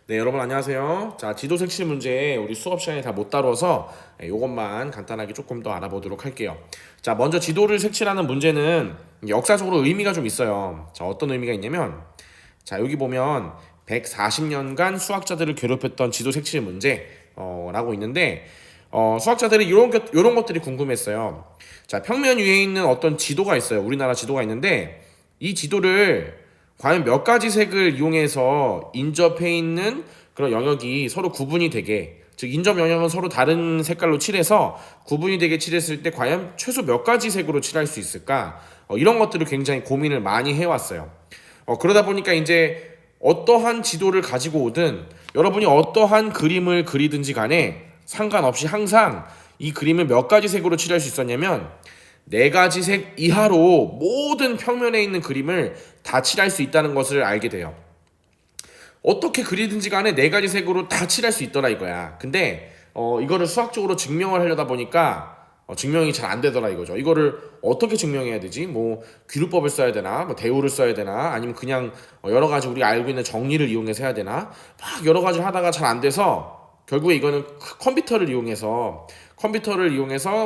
네, 여러분 안녕하세요. 자, 지도 색칠 문제 우리 수업 시간에 다 못 다뤄서 이것만 간단하게 조금 더 알아보도록 할게요. 자, 먼저 지도를 색칠하는 문제는 역사적으로 의미가 좀 있어요. 자, 어떤 의미가 있냐면, 자, 여기 보면 140년간 수학자들을 괴롭혔던 지도 색칠 문제 라고 있는데, 수학자들이 이런 것들이 궁금했어요. 자, 평면 위에 있는 어떤 지도가 있어요. 우리나라 지도가 있는데, 이 지도를 과연 몇 가지 색을 이용해서 인접해 있는 그런 영역이 서로 구분이 되게, 즉 인접 영역은 서로 다른 색깔로 칠해서 구분이 되게 칠했을 때 과연 최소 몇 가지 색으로 칠할 수 있을까? 이런 것들을 굉장히 고민을 많이 해왔어요. 그러다 보니까 이제 어떠한 지도를 가지고 오든 여러분이 어떠한 그림을 그리든지 간에 상관없이 항상 이 그림을 몇 가지 색으로 칠할 수 있었냐면 네 가지 색 이하로 모든 평면에 있는 그림을 다 칠할 수 있다는 것을 알게 돼요. 어떻게 그리든지 간에 네 가지 색으로 다 칠할 수 있더라 이거야. 근데 이거를 수학적으로 증명을 하려다 보니까 증명이 잘 안 되더라 이거죠. 이거를 어떻게 증명해야 되지? 뭐 귀루법을 써야 되나? 뭐 대우를 써야 되나? 아니면 그냥 여러 가지 우리가 알고 있는 정리를 이용해서 해야 되나? 막 여러 가지를 하다가 잘 안 돼서 결국에 이거는 컴퓨터를 이용해서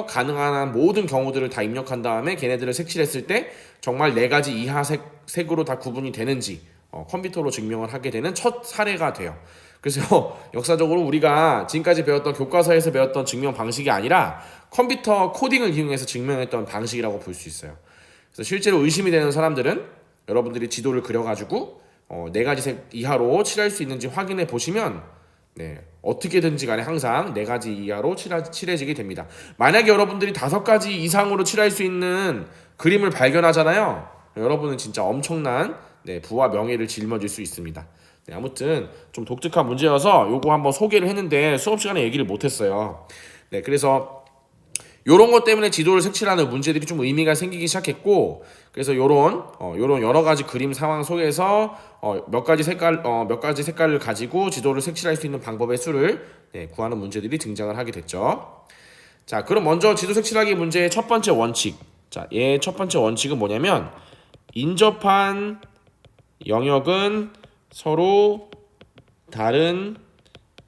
가능한 한 모든 경우들을 다 입력한 다음에 걔네들을 색칠했을 때 정말 네 가지 이하 색으로 다 구분이 되는지 컴퓨터로 증명을 하게 되는 첫 사례가 돼요. 그래서 역사적으로 우리가 지금까지 배웠던 교과서에서 배웠던 증명 방식이 아니라 컴퓨터 코딩을 이용해서 증명했던 방식이라고 볼 수 있어요. 그래서 실제로 의심이 되는 사람들은 여러분들이 지도를 그려가지고 네 가지 색 이하로 칠할 수 있는지 확인해 보시면 어떻게든지 간에 항상 네 가지 이하로 칠해지게 됩니다. 만약에 여러분들이 다섯 가지 이상으로 칠할 수 있는 그림을 발견하잖아요. 여러분은 진짜 엄청난 부와 명예를 짊어질 수 있습니다. 아무튼 좀 독특한 문제여서 요거 한번 소개를 했는데 수업 시간에 얘기를 못했어요. 그래서 요런 것 때문에 지도를 색칠하는 문제들이 좀 의미가 생기기 시작했고, 그래서 요런 여러 가지 그림 상황 속에서 몇 가지 색깔을 가지고 지도를 색칠할 수 있는 방법의 수를 구하는 문제들이 등장을 하게 됐죠. 자, 그럼 먼저 지도 색칠하기 문제의 첫 번째 원칙. 자, 얘 첫 번째 원칙은 뭐냐면 인접한 영역은 서로 다른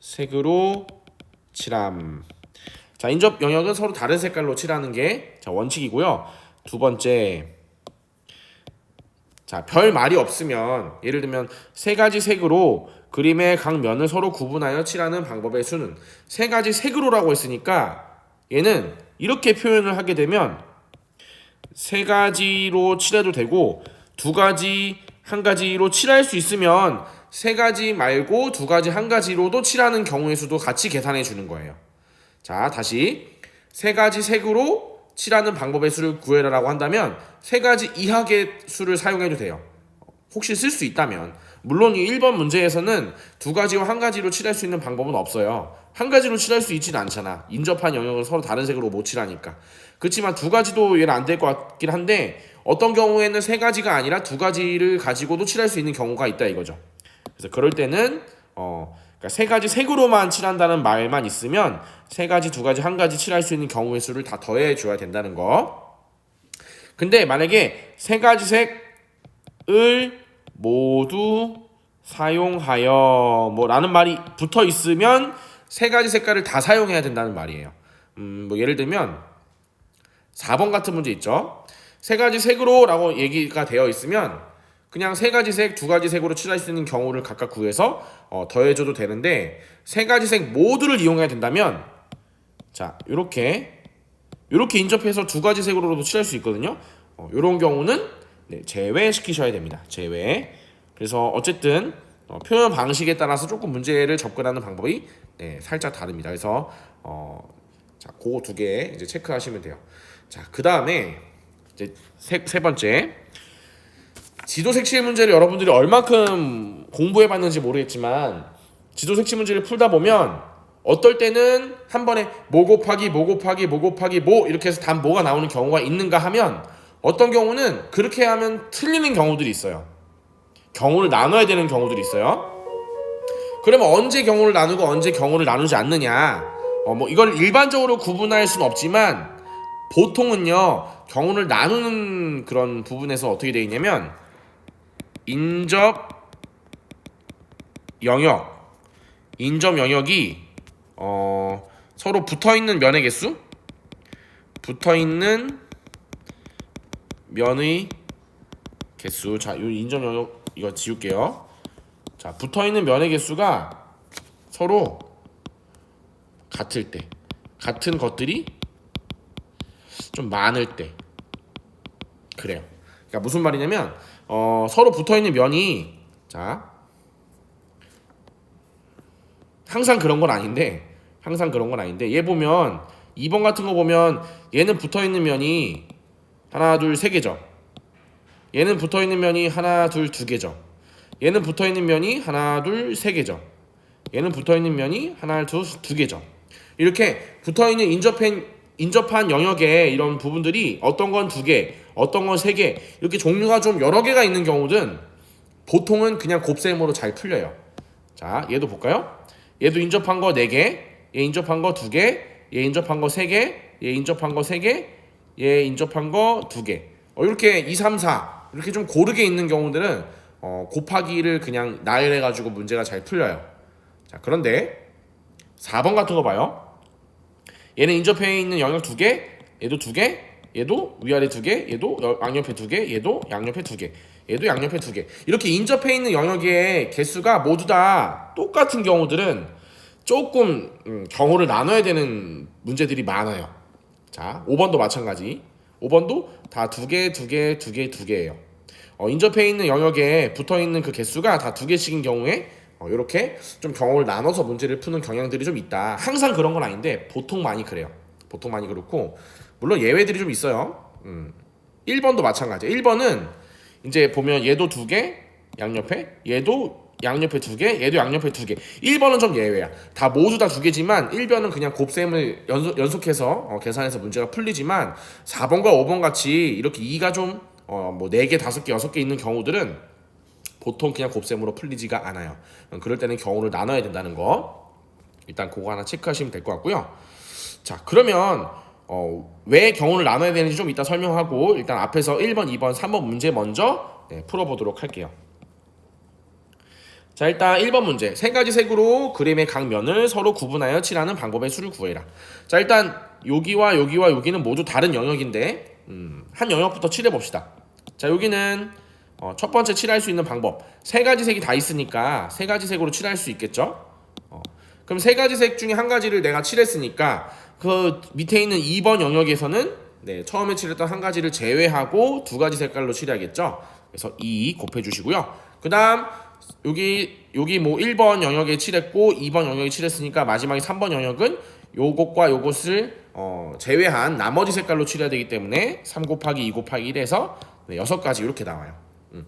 색으로 칠함. 자, 인접 영역은 서로 다른 색깔로 칠하는 게 원칙이고요. 두 번째, 자, 별 말이 없으면 예를 들면 세 가지 색으로 그림의 각 면을 서로 구분하여 칠하는 방법의 수는 세 가지 색으로라고 했으니까 얘는 이렇게 표현을 하게 되면 세 가지로 칠해도 되고 두 가지 한 가지로 칠할 수 있으면 세 가지 말고 두 가지 한 가지로도 칠하는 경우의 수도 같이 계산해 주는 거예요. 자, 다시 세 가지 색으로 칠하는 방법의 수를 구해라라고 한다면 세 가지 이하의 수를 사용해도 돼요. 혹시 쓸 수 있다면. 물론 이 1번 문제에서는 두 가지와 한 가지로 칠할 수 있는 방법은 없어요. 한 가지로 칠할 수 있진 않잖아. 인접한 영역을 서로 다른 색으로 못 칠하니까. 그렇지만 두 가지도 얘는 안 될 것 같긴 한데 어떤 경우에는 세 가지가 아니라 두 가지를 가지고도 칠할 수 있는 경우가 있다 이거죠. 그래서 그럴 때는 그러니까 세 가지 색으로만 칠한다는 말만 있으면 세 가지, 두 가지, 한 가지 칠할 수 있는 경우의 수를 다 더해 줘야 된다는 거. 근데 만약에 세 가지 색을 모두 사용하여 라는 말이 붙어 있으면 세 가지 색깔을 다 사용해야 된다는 말이에요. 뭐 예를 들면 4번 같은 문제 있죠. 세 가지 색으로 라고 얘기가 되어 있으면 그냥 세 가지 색, 두 가지 색으로 칠할 수 있는 경우를 각각 구해서 더해줘도 되는데 세 가지 색 모두를 이용해야 된다면 자, 요렇게 인접해서 두 가지 색으로도 칠할 수 있거든요. 요런 경우는 제외시키셔야 됩니다. 제외. 그래서 어쨌든 표현 방식에 따라서 조금 문제를 접근하는 방법이 살짝 다릅니다. 그래서 자, 그거 두 개 이제 체크하시면 돼요. 자, 그 다음에 이제 세 번째 지도 색칠 문제를 여러분들이 얼만큼 공부해봤는지 모르겠지만 지도 색칠 문제를 풀다 보면 어떨 때는 한 번에 뭐 곱하기 뭐 이렇게 해서 답 뭐가 나오는 경우가 있는가 하면 어떤 경우는 그렇게 하면 틀리는 경우들이 있어요. 경우를 나눠야 되는 경우들이 있어요. 그러면 언제 경우를 나누고 언제 경우를 나누지 않느냐, 뭐 이걸 일반적으로 구분할 수는 없지만 보통은요 경우를 나누는 그런 부분에서 어떻게 되어 있냐면 인접 영역 인접 영역이 서로 붙어있는 면의 개수, 붙어있는 면의 개수. 자, 이 인접 영역 이거 지울게요. 자, 붙어있는 면의 개수가 서로 같을 때, 같은 것들이 좀 많을 때, 그래요. 그러니까 무슨 말이냐면 서로 붙어있는 면이, 자, 항상 그런 건 아닌데 얘 보면 2번 같은 거 보면 얘는 붙어있는 면이 하나 둘 세 개죠. 얘는 붙어있는 면이 하나 둘 두 개죠. 얘는 붙어있는 면이 하나 둘 세 개죠. 얘는 붙어있는 면이 하나 둘 두 개죠. 이렇게 붙어있는 인접한 영역에 이런 부분들이 어떤 건 두 개, 어떤 건 세 개, 이렇게 종류가 좀 여러 개가 있는 경우든 보통은 그냥 곱셈으로 잘 풀려요. 자, 얘도 볼까요? 얘도 인접한 거 4개, 얘 인접한 거 2개, 얘 인접한 거 3개, 얘 인접한 거 3개, 얘 인접한 거 2개. 이렇게 2, 3, 4 이렇게 좀 고르게 있는 경우들은 곱하기를 그냥 나열해가지고 문제가 잘 풀려요. 자, 그런데 4번 같은 거 봐요. 얘는 인접해 있는 영역 2개, 얘도 2개, 얘도 위아래 2개, 얘도 양옆에 2개, 얘도 양옆에 2개, 얘도 양옆에 2개. 이렇게 인접해 있는 영역의 개수가 모두 다 똑같은 경우들은 조금 경우를 나눠야 되는 문제들이 많아요. 자, 5번도 마찬가지. 5번도 다 2개, 2개, 2개, 2개예요. 인접해 있는 영역에 붙어 있는 그 개수가 다 2개씩인 경우에 이렇게 좀 경우를 나눠서 문제를 푸는 경향들이 좀 있다. 항상 그런 건 아닌데 보통 많이 그래요. 보통 많이 그렇고 물론 예외들이 좀 있어요. 1번도 마찬가지예요. 1번은 이제 보면 얘도 2개 양옆에, 얘도 양옆에 2개, 얘도 양옆에 2개. 1번은 좀 예외야. 다 모두 다 2개지만 1번은 그냥 곱셈을 연속해서 계산해서 문제가 풀리지만 4번과 5번 같이 이렇게 2가 좀 뭐 4개, 5개, 6개 있는 경우들은 보통 그냥 곱셈으로 풀리지가 않아요. 그럴 때는 경우를 나눠야 된다는 거 일단 그거 하나 체크하시면 될 것 같고요. 자, 그러면 왜 경우를 나눠야 되는지 좀 이따 설명하고 일단 앞에서 1번, 2번, 3번 문제 먼저 풀어보도록 할게요. 자, 일단 1번 문제. 세 가지 색으로 그림의 각 면을 서로 구분하여 칠하는 방법의 수를 구해라. 자, 일단 여기와 여기와 여기는 모두 다른 영역인데 한 영역부터 칠해봅시다. 자, 여기는 첫 번째 칠할 수 있는 방법. 세 가지 색이 다 있으니까 세 가지 색으로 칠할 수 있겠죠? 그럼 세 가지 색 중에 한 가지를 내가 칠했으니까 그 밑에 있는 2번 영역에서는 처음에 칠했던 한 가지를 제외하고 두 가지 색깔로 칠해야겠죠? 그래서 2 곱해주시고요. 그 다음 여기 뭐 1번 영역에 칠했고 2번 영역에 칠했으니까 마지막에 3번 영역은 요것과 요것을 제외한 나머지 색깔로 칠해야 되기 때문에 3 곱하기 2 곱하기 1에서 6가지 이렇게 나와요.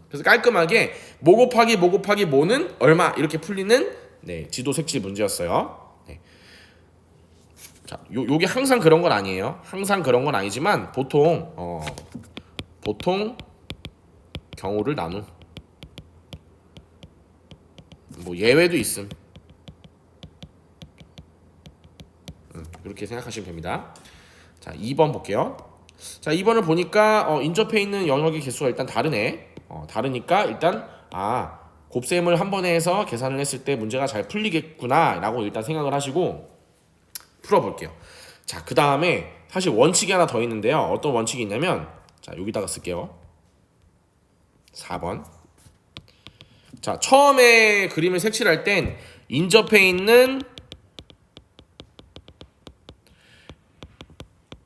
그래서 깔끔하게 모 곱하기 모 곱하기 모는 얼마 이렇게 풀리는 지도 색칠 문제였어요. 자, 요게 항상 그런 건 아니에요. 항상 그런 건 아니지만 보통 경우를 나눈 뭐 예외도 있음. 이렇게 생각하시면 됩니다. 자, 2번 볼게요. 자, 2번을 보니까 인접해 있는 영역의 개수가 일단 다르네. 다르니까 일단 곱셈을 한 번에 해서 계산을 했을 때 문제가 잘 풀리겠구나 라고 일단 생각을 하시고 풀어볼게요. 자, 그 다음에 사실 원칙이 하나 더 있는데요. 어떤 원칙이 있냐면 자, 여기다가 쓸게요. 4번. 자, 처음에 그림을 색칠할 땐 인접해 있는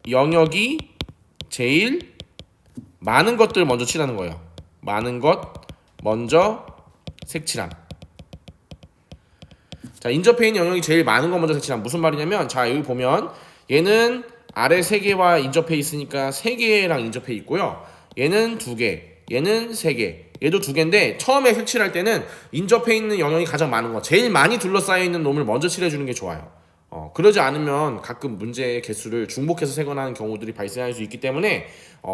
영역이 제일 많은 것들 먼저 칠하는 거예요. 많은 것 먼저 색칠함. 자, 인접해 있는 영역이 제일 많은 것 먼저 색칠함. 무슨 말이냐면 자, 여기 보면 얘는 아래 3개와 인접해 있으니까 3개랑 인접해 있고요. 얘는 2개, 얘는 3개, 얘도 2개인데 처음에 색칠할 때는 인접해 있는 영역이 가장 많은 거, 제일 많이 둘러싸여 있는 놈을 먼저 칠해주는 게 좋아요. 그러지 않으면 가끔 문제의 개수를 중복해서 세거나하는 경우들이 발생할 수 있기 때문에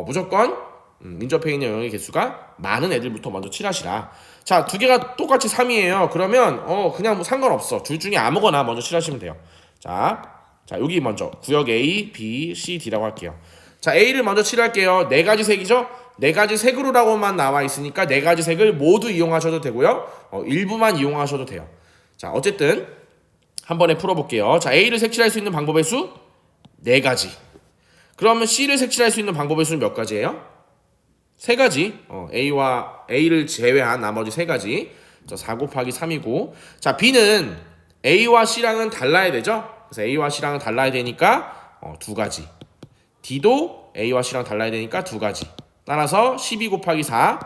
무조건 인접해 있는 영역의 개수가 많은 애들부터 먼저 칠하시라. 자, 2개가 똑같이 3이에요. 그러면 그냥 뭐 상관없어. 둘 중에 아무거나 먼저 칠하시면 돼요. 자, 여기 먼저 구역 A, B, C, D라고 할게요. 자, A를 먼저 칠할게요. 4가지 색이죠? 4가지 색으로라고만 나와 있으니까 4가지 색을 모두 이용하셔도 되고요. 일부만 이용하셔도 돼요. 자, 어쨌든 한 번에 풀어볼게요. 자, A를 색칠할 수 있는 방법의 수 4가지. 그러면 C를 색칠할 수 있는 방법의 수는 몇 가지예요? 3가지. A를 제외한 나머지 3가지. 자, 4 곱하기 3이고. 자, B는 A와 C랑은 달라야 되죠? 그래서 A와 C랑은 달라야 되니까 2가지. D도 A와 C랑 달라야 되니까 2가지. 따라서 12 곱하기 4,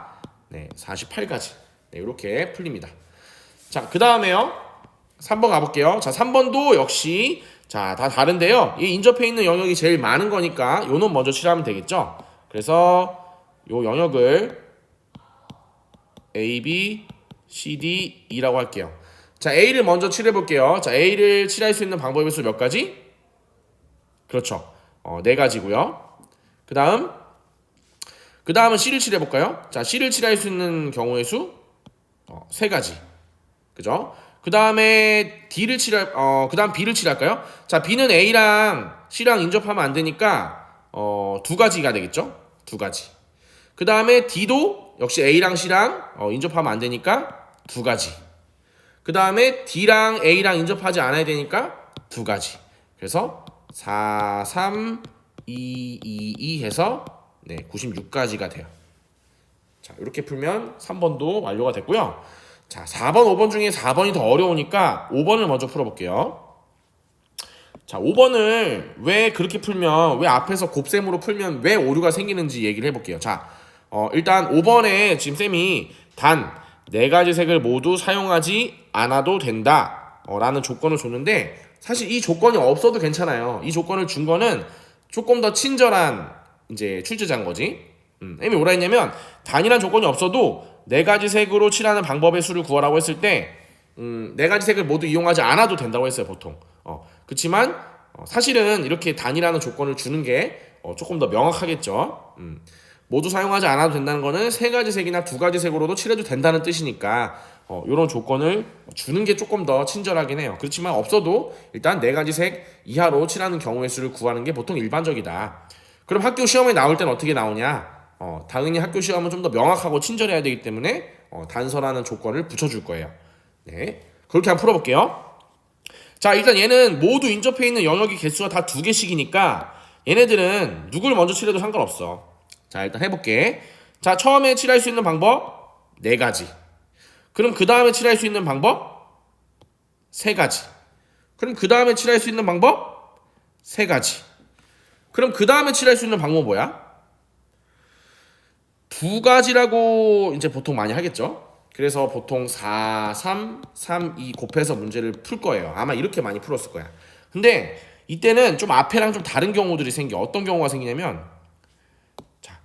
네, 48가지. 네, 이렇게 풀립니다. 자, 그 다음에요. 3번 가볼게요. 자, 3번도 역시 다 다른데요. 이 인접해 있는 영역이 제일 많은 거니까 요 놈 먼저 칠하면 되겠죠. 그래서 요 영역을 A, B, C, D, E라고 할게요. 자, A를 먼저 칠해 볼게요. 자, A를 칠할 수 있는 방법의 수 몇 가지? 그렇죠. 4가지고요. 그 다음은 C를 칠해 볼까요? 자, C를 칠할 수 있는 경우의 수 3가지. 그죠? 그 다음에 그 다음 B를 칠할까요? 자, B는 A랑 C랑 인접하면 안 되니까 2가지가 되겠죠? 2가지. 그 다음에 D도 역시 A랑 C랑 인접하면 안 되니까 2가지. 그 다음에 D랑 A랑 인접하지 않아야 되니까 2가지. 그래서 4, 3, 2, 2, 2 해서 96가지가 돼요. 자, 이렇게 풀면 3번도 완료가 됐고요. 자, 4번, 5번 중에 4번이 더 어려우니까 5번을 먼저 풀어볼게요. 자, 5번을 왜 그렇게 풀면, 왜 앞에서 곱셈으로 풀면 왜 오류가 생기는지 얘기를 해볼게요. 자, 일단 5번에 지금 쌤이 단 4가지 색을 모두 사용하지 않아도 된다 라는 조건을 줬는데, 사실 이 조건이 없어도 괜찮아요. 이 조건을 준 거는 조금 더 친절한 이제 출제자인 거지. 쌤이 뭐라 했냐면, 단이란 조건이 없어도 4가지 색으로 칠하는 방법의 수를 구하라고 했을 때 4가지 색을 모두 이용하지 않아도 된다고 했어요, 보통. 그렇지만 사실은 이렇게 단이라는 조건을 주는 게 조금 더 명확하겠죠. 모두 사용하지 않아도 된다는 거는 3가지 색이나 2가지 색으로도 칠해도 된다는 뜻이니까 이런 조건을 주는 게 조금 더 친절하긴 해요. 그렇지만 없어도 일단 4가지 색 이하로 칠하는 경우의 수를 구하는 게 보통 일반적이다. 그럼 학교 시험에 나올 때는 어떻게 나오냐? 당연히 학교 시험은 좀 더 명확하고 친절해야 되기 때문에 단서라는 조건을 붙여줄 거예요. 네, 그렇게 한번 풀어볼게요. 자, 일단 얘는 모두 인접해 있는 영역의 개수가 다 2개씩이니까 얘네들은 누굴 먼저 칠해도 상관없어. 자, 일단 해볼게. 자, 처음에 칠할 수 있는 방법 4가지. 그럼 그 다음에 칠할 수 있는 방법 3가지. 그럼 그 다음에 칠할 수 있는 방법 3가지. 그럼 그 다음에 칠할 수 있는 방법 뭐야? 2가지라고 이제 보통 많이 하겠죠. 그래서 보통 4, 3, 3, 2 곱해서 문제를 풀 거예요. 아마 이렇게 많이 풀었을 거야. 근데 이때는 좀 앞에랑 좀 다른 경우들이 생겨. 어떤 경우가 생기냐면, 자,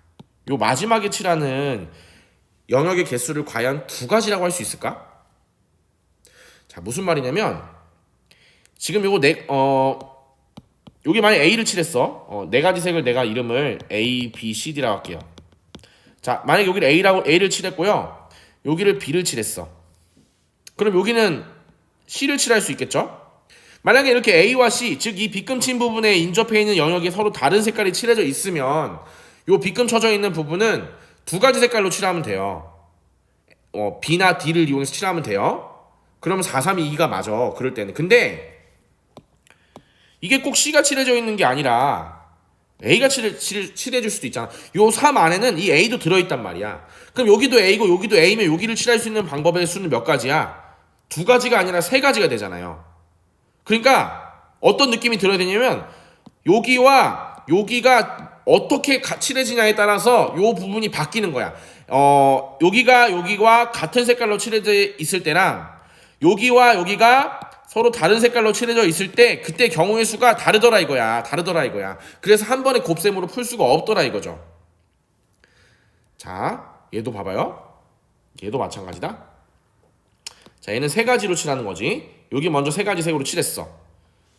요 마지막에 칠하는 영역의 개수를 과연 2가지라고 할 수 있을까? 자, 무슨 말이냐면, 지금 요거 여기 만약 A를 칠했어. 4가지 색을 내가 이름을 A, B, C, D라고 할게요. 자, 만약 여기를 A를 칠했고요. 여기를 B를 칠했어. 그럼 여기는 C를 칠할 수 있겠죠? 만약에 이렇게 A와 C, 즉 이 빗금 친 부분에 인접해 있는 영역이 서로 다른 색깔이 칠해져 있으면 요 빗금 쳐져 있는 부분은 2가지 색깔로 칠하면 돼요. B나 D를 이용해서 칠하면 돼요. 그러면 4, 3, 2, 2가 맞아. 그럴 때는. 근데 이게 꼭 C가 칠해져 있는 게 아니라 A가 칠해줄 수도 있잖아. 요 3 안에는 이 A도 들어있단 말이야. 그럼 여기도 A고 여기도 A면 여기를 칠할 수 있는 방법의 수는 몇 가지야? 2가지가 아니라 3가지가 되잖아요. 그러니까 어떤 느낌이 들어야 되냐면, 여기와 여기가 어떻게 칠해지냐에 따라서 요 부분이 바뀌는 거야. 여기와 같은 색깔로 칠해져 있을 때랑 여기와 여기가 서로 다른 색깔로 칠해져 있을 때 그때 경우의 수가 다르더라 이거야. 그래서 한 번에 곱셈으로 풀 수가 없더라 이거죠. 자, 얘도 봐봐요. 얘도 마찬가지다. 자, 얘는 3가지로 칠하는 거지. 여기 먼저 3가지 색으로 칠했어.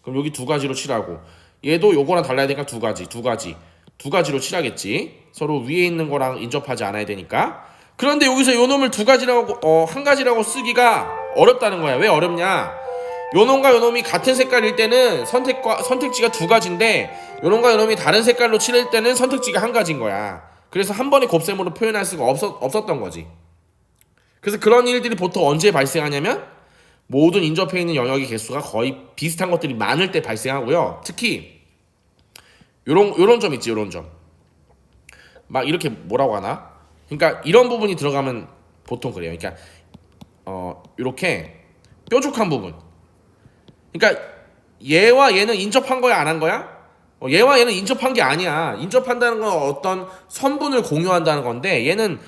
그럼 여기 2가지로 칠하고, 얘도 요거랑 달라야 되니까 2가지로 칠하겠지. 서로 위에 있는 거랑 인접하지 않아야 되니까. 그런데 여기서 요 놈을 2가지라고 1가지라고 쓰기가 어렵다는 거야. 왜 어렵냐? 요놈과 요놈이 같은 색깔일 때는 선택지가 2가지인데, 요놈과 요놈이 다른 색깔로 칠할 때는 선택지가 1가지인 거야. 그래서 한 번에 곱셈으로 표현할 수가 없었던 거지. 그래서 그런 일들이 보통 언제 발생하냐면, 모든 인접해 있는 영역의 개수가 거의 비슷한 것들이 많을 때 발생하고요. 특히 요런 점 있지, 요런 점. 막 이렇게 뭐라고 하나? 그러니까 이런 부분이 들어가면 보통 그래요. 그러니까 이렇게 뾰족한 부분. 그러니까 얘와 얘는 인접한 거야, 안 한 거야? 얘와 얘는 인접한 게 아니야. 인접한다는 건 어떤 선분을 공유한다는 건데 얘는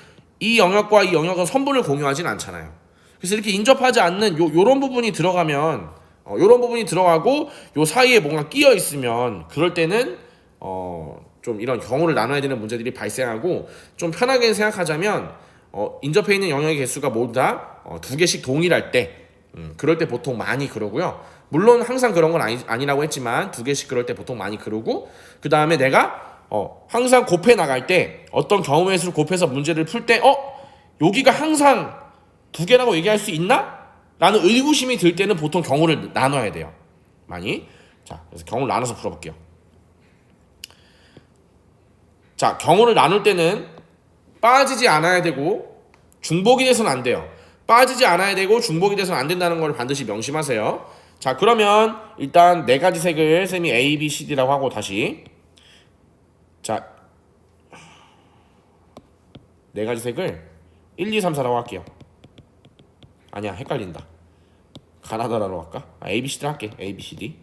이 영역과 이 영역은 선분을 공유하진 않잖아요. 그래서 이렇게 인접하지 않는 요런 부분이 들어가면 요런 부분이 들어가고 요 사이에 뭔가 끼어 있으면 그럴 때는 좀 이런 경우를 나눠야 되는 문제들이 발생하고 좀 편하게 생각하자면 인접해 있는 영역의 개수가 모두 다 두 개씩 동일할 때 그럴 때 보통 많이 그러고요. 물론 항상 그런 건 아니라고 했지만 두 개씩 그럴 때 보통 많이 그러고 그 다음에 내가 항상 곱해 나갈 때 어떤 경우의 수를 곱해서 문제를 풀 때 여기가 항상 두 개라고 얘기할 수 있나? 라는 의구심이 들 때는 보통 경우를 나눠야 돼요. 많이. 자, 그래서 경우를 나눠서 풀어볼게요. 자, 경우를 나눌 때는 빠지지 않아야 되고 중복이 돼서는 안 돼요. 빠지지 않아야 되고 중복이 돼서는 안 된다는 걸 반드시 명심하세요. 자, 그러면 일단 네 가지 색을 쌤이 A, B, C, D라고 하고 다시 자, 네 가지 색을 1, 2, 3, 4라고 할게요. 아니야, 헷갈린다. 가나다라로 할까? A, B, C, D 할게. A, B, C, D.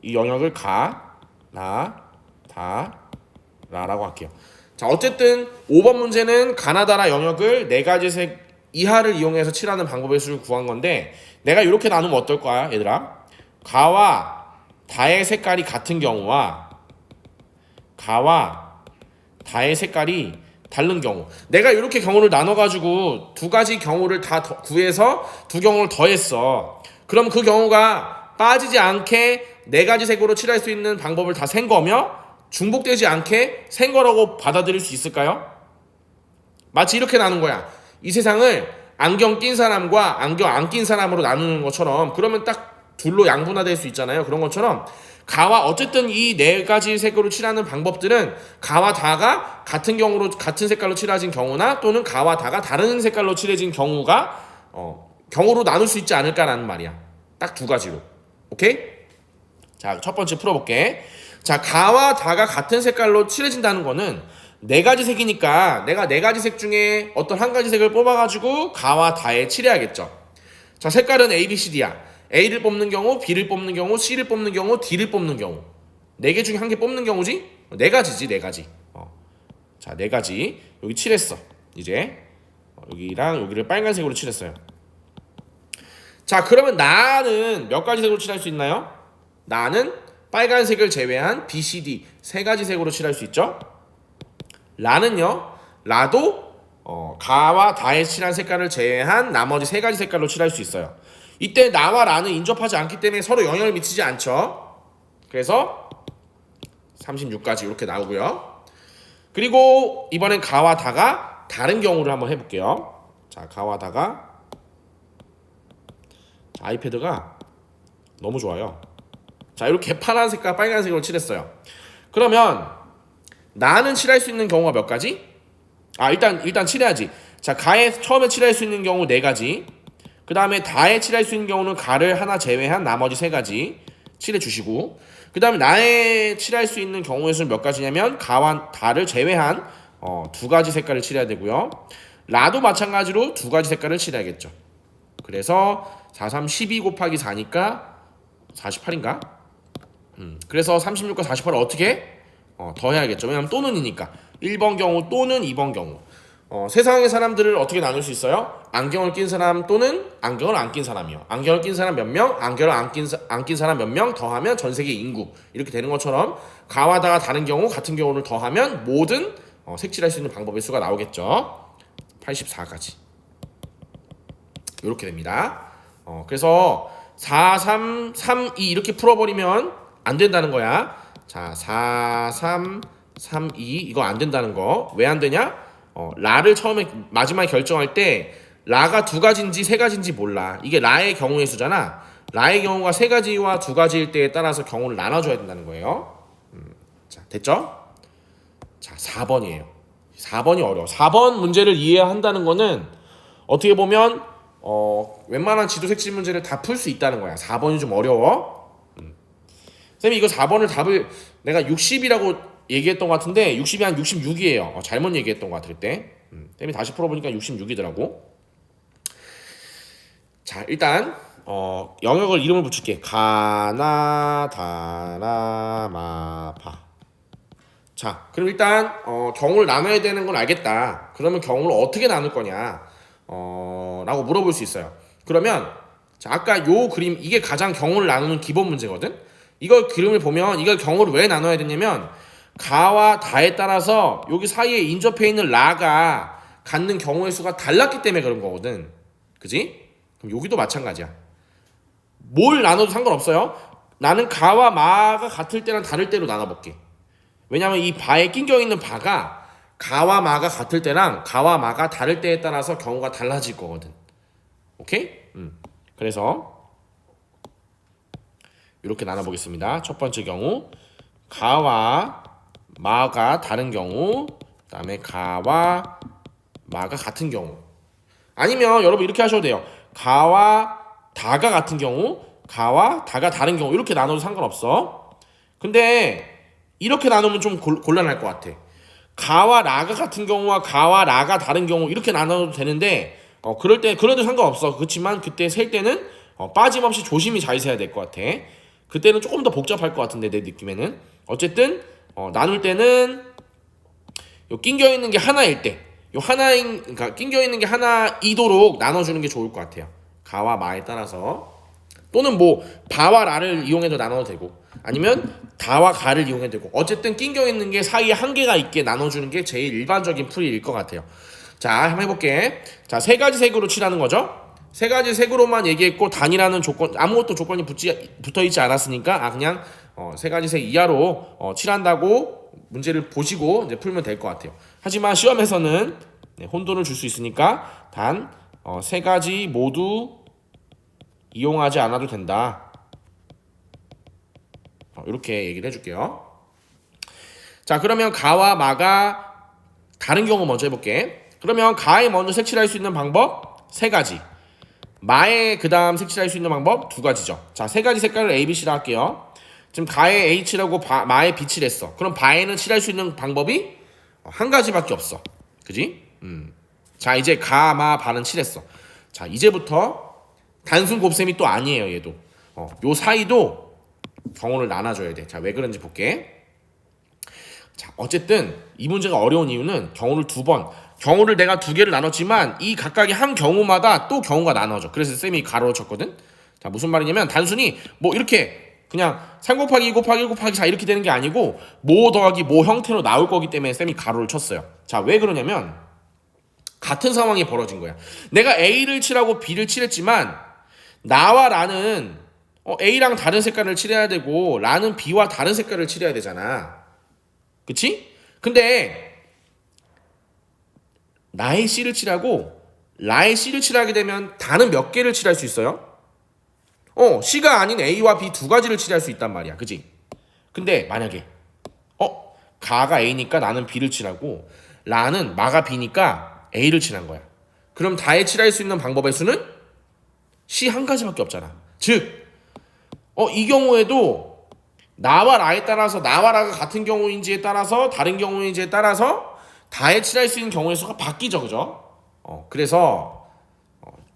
이 영역을 가, 나, 다, 라라고 할게요. 자, 어쨌든 5번 문제는 가나다라 영역을 네 가지 색 이하를 이용해서 칠하는 방법의 수를 구한 건데 내가 이렇게 나누면 어떨 거야, 얘들아? 가와 다의 색깔이 같은 경우와 가와 다의 색깔이 다른 경우. 내가 이렇게 경우를 나눠가지고 두 가지 경우를 다 구해서 두 경우를 더했어. 그럼 그 경우가 빠지지 않게 네 가지 색으로 칠할 수 있는 방법을 다 센 거며 중복되지 않게 센 거라고 받아들일 수 있을까요? 마치 이렇게 나눈 거야. 이 세상을 안경 낀 사람과 안경 안 낀 사람으로 나누는 것처럼 그러면 딱 둘로 양분화될 수 있잖아요. 그런 것처럼 가와 어쨌든 이 네 가지 색으로 칠하는 방법들은 가와 다가 같은 경우로 같은 색깔로 칠해진 경우나 또는 가와 다가 다른 색깔로 칠해진 경우가 경우로 나눌 수 있지 않을까라는 말이야. 딱 두 가지로. 오케이? 자, 첫 번째 풀어볼게. 자, 가와 다가 같은 색깔로 칠해진다는 거는 네 가지 색이니까 내가 네 가지 색 중에 어떤 한 가지 색을 뽑아가지고 가와 다에 칠해야겠죠. 자, 색깔은 A, B, C, D야. A를 뽑는 경우, B를 뽑는 경우, C를 뽑는 경우, D를 뽑는 경우. 네 개 중에 한 개 뽑는 경우지? 네 가지지, 네 가지. 자, 네 가지. 여기 칠했어. 이제 여기랑 여기를 빨간색으로 칠했어요. 자, 그러면 나는 몇 가지 색으로 칠할 수 있나요? 나는 빨간색을 제외한 B, C, D 세 가지 색으로 칠할 수 있죠. 라는요, 라도 가와 다에 칠한 색깔을 제외한 나머지 세 가지 색깔로 칠할 수 있어요. 이때 나와 라는 인접하지 않기 때문에 서로 영향을 미치지 않죠. 그래서 36까지 이렇게 나오고요. 그리고 이번엔 가와 다가 다른 경우를 한번 해볼게요. 자, 가와 다가 자, 아이패드가 너무 좋아요. 자, 이렇게 파란색과 빨간색으로 칠했어요. 그러면 나는 칠할 수 있는 경우가 몇 가지? 일단 칠해야지. 자, 가에 처음에 칠할 수 있는 경우 네 가지. 그 다음에 다에 칠할 수 있는 경우는 가를 하나 제외한 나머지 세 가지 칠해 주시고, 그 다음에 나에 칠할 수 있는 경우의 수는 몇 가지냐면 가와 다를 제외한 두 가지 색깔을 칠해야 되고요. 라도 마찬가지로 두 가지 색깔을 칠해야겠죠. 그래서 4, 3, 12 곱하기 4니까 48인가? 그래서 36과 48을 어떻게 더 해야겠죠. 왜냐면 또는이니까 1번 경우 또는 2번 경우. 세상의 사람들을 어떻게 나눌 수 있어요? 안경을 낀 사람 또는 안경을 안 낀 사람이요. 안경을 낀 사람 몇 명, 안경을 안 낀 사람 몇 명 더하면 전 세계 인구 이렇게 되는 것처럼 가와 다가 다른 경우 같은 경우를 더하면 모든 색칠할 수 있는 방법의 수가 나오겠죠. 84가지 이렇게 됩니다. 그래서 4, 3, 3, 2 이렇게 풀어버리면 안 된다는 거야. 자, 4, 3, 3, 2 이거 안 된다는 거. 왜 안 되냐? 라를 처음에 마지막에 결정할 때 라가 두 가지인지 세 가지인지 몰라. 이게 라의 경우의 수잖아. 라의 경우가 세 가지와 두 가지일 때에 따라서 경우를 나눠줘야 된다는 거예요. 자, 됐죠? 자, 4번이에요. 4번이 어려워. 4번 문제를 이해한다는 거는 어떻게 보면 웬만한 지도 색칠 문제를 다 풀 수 있다는 거야. 4번이 좀 어려워. 쌤이 이거 4번을 답을 내가 60이라고 얘기했던 것 같은데 60이 한 66이에요. 잘못 얘기했던 것 같을 때. 쌤이 다시 풀어보니까 66이더라고. 자, 일단 영역을 이름을 붙일게. 가나 다나 마파. 자, 그럼 일단 경우를 나눠야 되는 건 알겠다. 그러면 경우를 어떻게 나눌 거냐 라고 물어볼 수 있어요. 그러면 자, 아까 요 그림 이게 가장 경우를 나누는 기본 문제거든. 이걸 그림을 보면 이걸 경우를 왜 나눠야 되냐면 가와 다에 따라서 여기 사이에 인접해 있는 라가 갖는 경우의 수가 달랐기 때문에 그런 거거든. 그지? 그럼 여기도 마찬가지야. 뭘 나눠도 상관없어요. 나는 가와 마가 같을 때랑 다를 때로 나눠볼게. 왜냐면 이 바에 낑겨 있는 바가 가와 마가 같을 때랑 가와 마가 다를 때에 따라서 경우가 달라질 거거든. 오케이? 그래서 이렇게 나눠보겠습니다. 첫 번째 경우 가와 마가 다른 경우, 그 다음에 가와 마가 같은 경우. 아니면 여러분 이렇게 하셔도 돼요. 가와 다가 같은 경우, 가와 다가 다른 경우 이렇게 나눠도 상관없어. 근데 이렇게 나누면 좀 곤란할 것 같아. 가와 라가 같은 경우와 가와 라가 다른 경우 이렇게 나눠도 되는데 그래도 상관없어. 그렇지만 그때 셀 때는 빠짐없이 조심히 잘 세야 될 것 같아. 그때는 조금 더 복잡할 것 같은데 내 느낌에는. 어쨌든 나눌 때는 요 낑겨 있는 게 하나일 때, 그러니까 낑겨 있는 게 하나이도록 나눠주는 게 좋을 것 같아요. 가와 마에 따라서. 또는 뭐 바와 라를 이용해도 나눠도 되고, 아니면 다와 가를 이용해도 되고, 어쨌든 낑겨 있는 게 사이에 한계가 있게 나눠주는 게 제일 일반적인 풀이일 것 같아요. 자, 한번 해볼게. 자, 세 가지 색으로 칠하는 거죠. 세 가지 색으로만 얘기했고 단이라는 조건, 아무것도 조건이 붙어있지 않았으니까 그냥 세 가지 색 이하로 칠한다고 문제를 보시고 이제 풀면 될 것 같아요. 하지만 시험에서는 혼돈을 줄 수 있으니까 단 세 가지 모두 이용하지 않아도 된다. 이렇게 얘기를 해줄게요. 자, 그러면 가와 마가 다른 경우 먼저 해볼게. 그러면 가에 먼저 색칠할 수 있는 방법 세 가지, 마에 그 다음 색칠할 수 있는 방법 두 가지죠. 자, 세 가지 색깔을 A, B, C로 할게요. 지금 가에 A 칠하고 마에 B 칠했어. 그럼 바에는 칠할 수 있는 방법이 한 가지밖에 없어. 그지? 자, 이제 가, 마, 바는 칠했어. 자, 이제부터 단순 곱셈이 또 아니에요. 얘도 요 사이도 경우를 나눠줘야 돼. 자, 왜 그런지 볼게. 자, 어쨌든 이 문제가 어려운 이유는 경우를 내가 두 개를 나눴지만 이 각각의 한 경우마다 또 경우가 나눠져. 그래서 쌤이 가로로 쳤거든. 자, 무슨 말이냐면 단순히 뭐 이렇게 그냥 3 곱하기 2 곱하기 1 곱하기 4 이렇게 되는 게 아니고 모 더하기 모 형태로 나올 거기 때문에 쌤이 가로를 쳤어요. 자, 왜 그러냐면 같은 상황이 벌어진 거야. 내가 A를 칠하고 B를 칠했지만 나와 라는 A랑 다른 색깔을 칠해야 되고 라는 B와 다른 색깔을 칠해야 되잖아. 그치? 근데 나의 C를 칠하고 라의 C를 칠하게 되면 다는 몇 개를 칠할 수 있어요? C가 아닌 A와 B 두 가지를 칠할 수 있단 말이야. 그치? 근데 만약에 가가 A니까 나는 B를 칠하고 라는 마가 B니까 A를 칠한 거야. 그럼 다에 칠할 수 있는 방법의 수는 C 한 가지밖에 없잖아. 즉 이 경우에도 나와 라에 따라서 나와 라가 같은 경우인지에 따라서 다른 경우인지에 따라서 다에 칠할 수 있는 경우의 수가 바뀌죠. 그죠? 그래서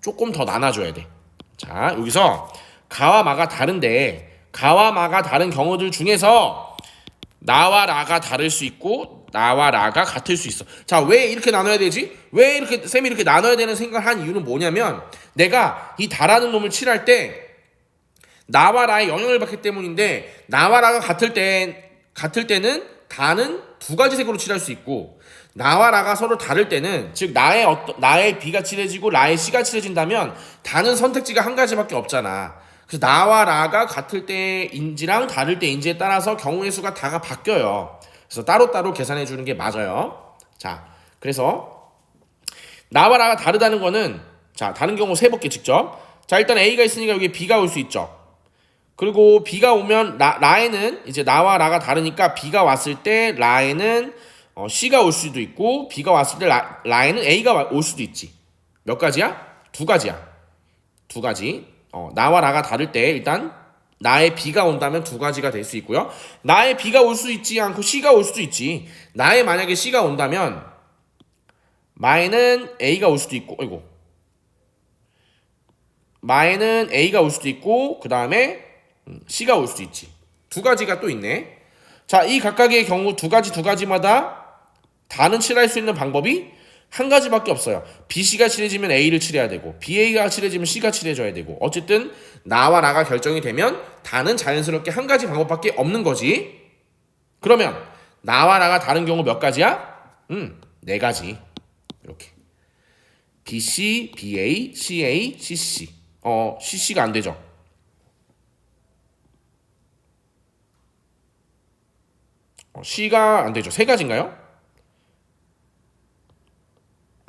조금 더 나눠줘야 돼. 자, 여기서 가와 마가 다른데 가와 마가 다른 경우들 중에서 나와 라가 다를 수 있고 나와 라가 같을 수 있어. 자, 왜 이렇게 나눠야 되지? 왜 이렇게 쌤이 이렇게 나눠야 되는 생각을 한 이유는 뭐냐면 내가 이 다라는 놈을 칠할 때 나와 라의 영향을 받기 때문인데 나와 라가 같을 때는 다는 두 가지 색으로 칠할 수 있고 나와 라가 서로 다를 때는 즉 나의 B가 칠해지고 라의 C가 칠해진다면 다는 선택지가 한 가지밖에 없잖아. 그래서 나와 라가 같을 때인지랑 다를 때인지에 따라서 경우의 수가 다가 바뀌어요. 그래서 따로따로 계산해 주는 게 맞아요. 자, 그래서 나와 라가 다르다는 거는 자, 다른 경우 세볼게 직접. 자, 일단 A가 있으니까 여기 B가 올 수 있죠. 그리고 B가 오면 라에는 이제 나와 라가 다르니까 B가 왔을 때 라에는 C가 올 수도 있고 B가 왔을 때 라에는 A가 올 수도 있지. 몇 가지야? 두 가지야. 두 가지. 나와 나가 다를 때 일단 나의 B가 온다면 두 가지가 될 수 있고요. 나의 B가 올 수 있지 않고 C가 올 수도 있지. 나의 만약에 C가 온다면 마에는 A가 올 수도 있고, 아이고. 마에는 A가 올 수도 있고, 그 다음에 C가 올 수도 있지. 두 가지가 또 있네. 자, 이 각각의 경우 두 가지마다 다는 칠할 수 있는 방법이 한 가지밖에 없어요. BC가 칠해지면 A를 칠해야 되고, BA가 칠해지면 C가 칠해줘야 되고, 어쨌든 나와 나가 결정이 되면 다는 자연스럽게 한 가지 방법밖에 없는 거지. 그러면 나와 나가 다른 경우 몇 가지야? 네 가지. 이렇게 BC, BA, CA, CC. CC가 안 되죠. C가 안 되죠. 세 가지인가요?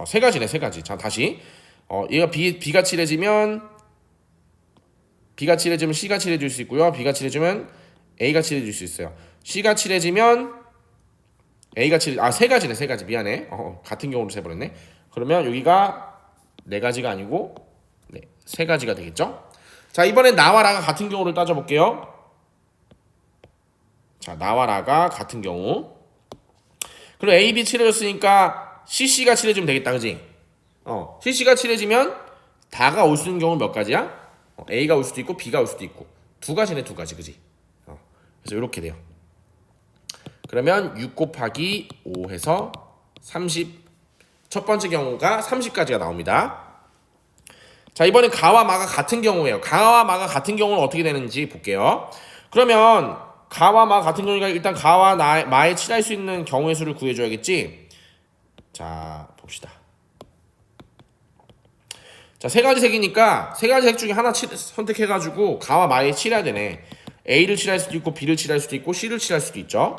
세 가지네, 세 가지. 자, 다시. 얘가 B가 칠해지면 C가 칠해줄 수 있고요. B가 칠해주면 A가 칠해줄 수 있어요. C가 칠해지면 세 가지네, 세 가지. 미안해. 같은 경우로 세버렸네. 그러면 여기가 네 가지가 아니고, 네, 세 가지가 되겠죠? 자, 이번엔 나와 나가 같은 경우를 따져볼게요. 자, 나와 나가 같은 경우. 그럼 A, B 칠해줬으니까 CC가 칠해주면 되겠다, 그지? CC가 칠해지면 다가 올 수 있는 경우는 몇 가지야? A가 올 수도 있고 B가 올 수도 있고 두 가지네, 두 가지, 그지? 그래서 이렇게 돼요. 그러면 6 곱하기 5 해서 30. 첫 번째 경우가 30까지가 나옵니다. 자, 이번엔 가와 마가 같은 경우예요. 가와 마가 같은 경우는 어떻게 되는지 볼게요. 그러면 가와 마 같은 경우니까 일단 가와 마에 칠할 수 있는 경우의 수를 구해줘야겠지. 자, 봅시다. 자, 세 가지 색이니까 세 가지 색 중에 하나 선택해가지고 가와 마에 칠해야 되네. A를 칠할 수도 있고 B를 칠할 수도 있고 C를 칠할 수도 있죠.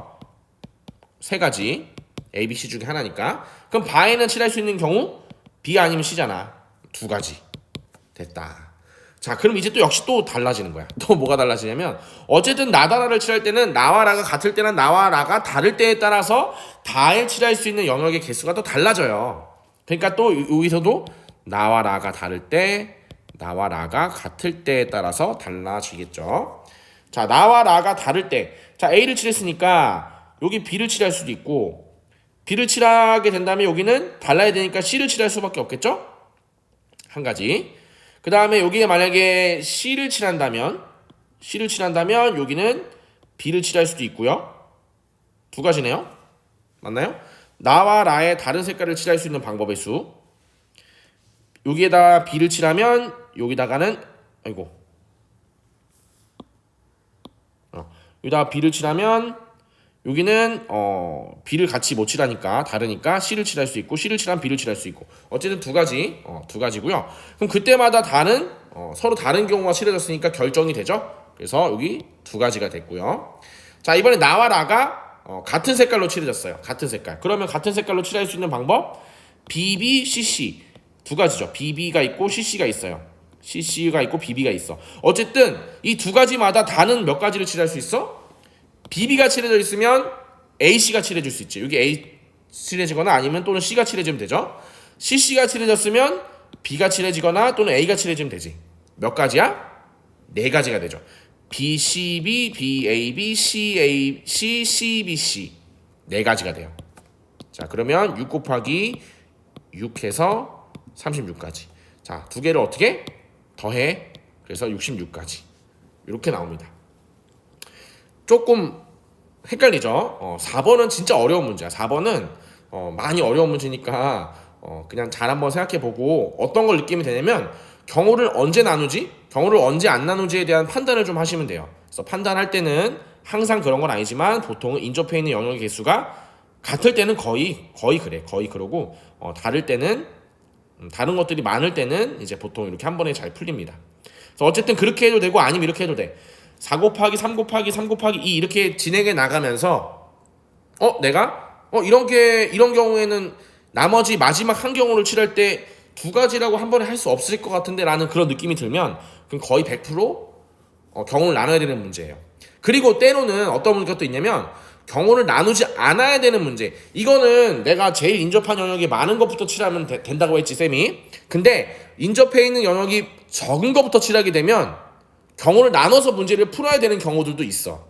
세 가지 A, B, C 중에 하나니까. 그럼 바에는 칠할 수 있는 경우 B 아니면 C잖아. 두 가지 됐다. 자, 그럼 이제 또 역시 또 달라지는 거야. 또 뭐가 달라지냐면 어쨌든 나다라를 칠할 때는 나와 라가 같을 때나 나와 라가 다를 때에 따라서 다에 칠할 수 있는 영역의 개수가 또 달라져요. 그러니까 또 여기서도 나와 라가 다를 때, 나와 라가 같을 때에 따라서 달라지겠죠. 자, 나와 라가 다를 때, 자, A를 칠했으니까 여기 B를 칠할 수도 있고, B를 칠하게 된다면 여기는 달라야 되니까 C를 칠할 수밖에 없겠죠? 한 가지. 그 다음에 여기에 만약에 C를 칠한다면 여기는 B를 칠할 수도 있고요. 두 가지네요. 맞나요? 나와 라의 다른 색깔을 칠할 수 있는 방법의 수. 여기에다 B를 칠하면 여기다가는 여기다가 B를 칠하면 여기는 B를 같이 못 칠하니까 다르니까 C를 칠할 수 있고 C를 칠하면 B를 칠할 수 있고 어쨌든 두 가지고요. 그럼 그때마다 다는 서로 다른 경우가 칠해졌으니까 결정이 되죠. 그래서 여기 두 가지가 됐고요. 자, 이번에 나와 라가 같은 색깔로 칠해졌어요. 같은 색깔. 그러면 같은 색깔로 칠할 수 있는 방법 BB, CC 두 가지죠. BB가 있고 CC가 있어요. CC가 있고 BB가 있어. 어쨌든 이 두 가지마다 다는 몇 가지를 칠할 수 있어? BB가 칠해져 있으면 AC가 칠해줄 수 있지. 여기 A 칠해지거나 아니면 또는 C가 칠해지면 되죠. CC가 칠해졌으면 B가 칠해지거나 또는 A가 칠해지면 되지. 몇 가지야? 네 가지가 되죠. BCB, BAB, CAC, CBC 네 가지가 돼요. 자, 그러면 6 곱하기 6 해서 36까지. 자, 두 개를 어떻게? 더해. 그래서 66까지. 이렇게 나옵니다. 조금 헷갈리죠? 4번은 진짜 어려운 문제야. 4번은 많이 어려운 문제니까 그냥 잘 한번 생각해보고 어떤 걸 느끼면 되냐면 경우를 언제 나누지? 경우를 언제 안 나누지에 대한 판단을 좀 하시면 돼요. 그래서 판단할 때는 항상 그런 건 아니지만 보통은 인접해 있는 영역의 개수가 같을 때는 거의 그래. 거의 그러고 다를 때는 다른 것들이 많을 때는 이제 보통 이렇게 한 번에 잘 풀립니다. 그래서 어쨌든 그렇게 해도 되고 아니면 이렇게 해도 돼. 4 곱하기 3 곱하기 3 곱하기 2 이렇게 진행해 나가면서 내가 이런 경우에는 나머지 마지막 한 경우를 칠할 때 두 가지라고 한 번에 할 수 없을 것 같은데 라는 그런 느낌이 들면 그럼 거의 100% 경우를 나눠야 되는 문제예요. 그리고 때로는 어떤 것도 있냐면 경우를 나누지 않아야 되는 문제. 이거는 내가 제일 인접한 영역이 많은 것부터 칠하면 된다고 했지, 쌤이. 근데 인접해 있는 영역이 적은 것부터 칠하게 되면 경우를 나눠서 문제를 풀어야 되는 경우들도 있어.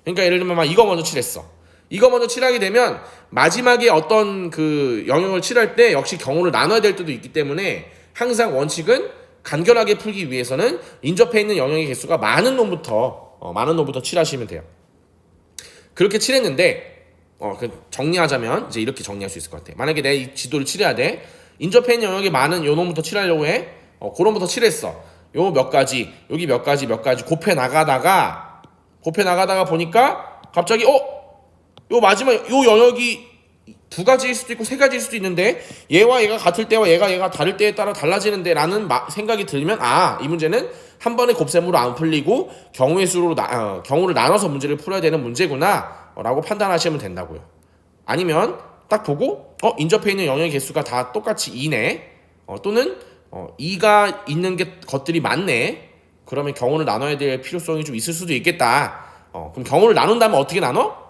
그러니까 예를 들면 막 이거 먼저 칠했어. 이거 먼저 칠하게 되면 마지막에 어떤 그 영역을 칠할 때 역시 경우를 나눠야 될 때도 있기 때문에 항상 원칙은 간결하게 풀기 위해서는 인접해 있는 영역의 개수가 많은 놈부터 칠하시면 돼요. 그렇게 칠했는데 정리하자면 이제 이렇게 정리할 수 있을 것 같아. 만약에 내 이 지도를 칠해야 돼. 인접해 있는 영역이 많은 요 놈부터 칠하려고 해. 그놈부터 칠했어. 요 몇 가지, 여기 몇 가지 곱해 나가다가 보니까 갑자기 요 마지막 요 영역이 두 가지일 수도 있고 세 가지일 수도 있는데 얘와 얘가 같을 때와 얘가 다를 때에 따라 달라지는데 라는 생각이 들면 이 문제는 한 번에 곱셈으로 안 풀리고 경우의 수로 경우를 나눠서 문제를 풀어야 되는 문제구나 라고 판단하시면 된다고요. 아니면 딱 보고 인접해 있는 영역의 개수가 다 똑같이 2네 또는 2가 있는 것들이 많네. 그러면 경우를 나눠야 될 필요성이 좀 있을 수도 있겠다. 그럼 경우를 나눈다면 어떻게 나눠?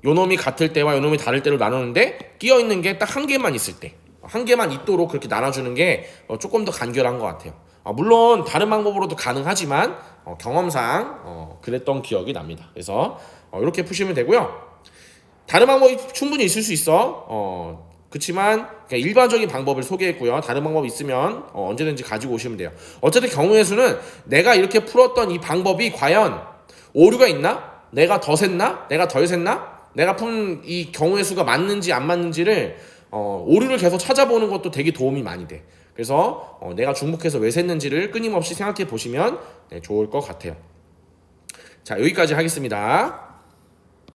요 놈이 같을 때와 요 놈이 다를 때로 나누는데 끼어 있는 게 딱 한 개만 있을 때, 한 개만 있도록 그렇게 나눠주는 게 조금 더 간결한 것 같아요. 물론 다른 방법으로도 가능하지만 경험상 그랬던 기억이 납니다. 그래서 이렇게 푸시면 되고요. 다른 방법이 충분히 있을 수 있어. 그렇지만 일반적인 방법을 소개했고요. 다른 방법이 있으면 언제든지 가지고 오시면 돼요. 어쨌든 경우의 수는 내가 이렇게 풀었던 이 방법이 과연 오류가 있나? 내가 더 셌나? 내가 덜 셌나? 내가 푼 이 경우의 수가 맞는지 안 맞는지를 오류를 계속 찾아보는 것도 되게 도움이 많이 돼. 그래서 내가 중복해서 왜 셌는지를 끊임없이 생각해 보시면 좋을 것 같아요. 자, 여기까지 하겠습니다.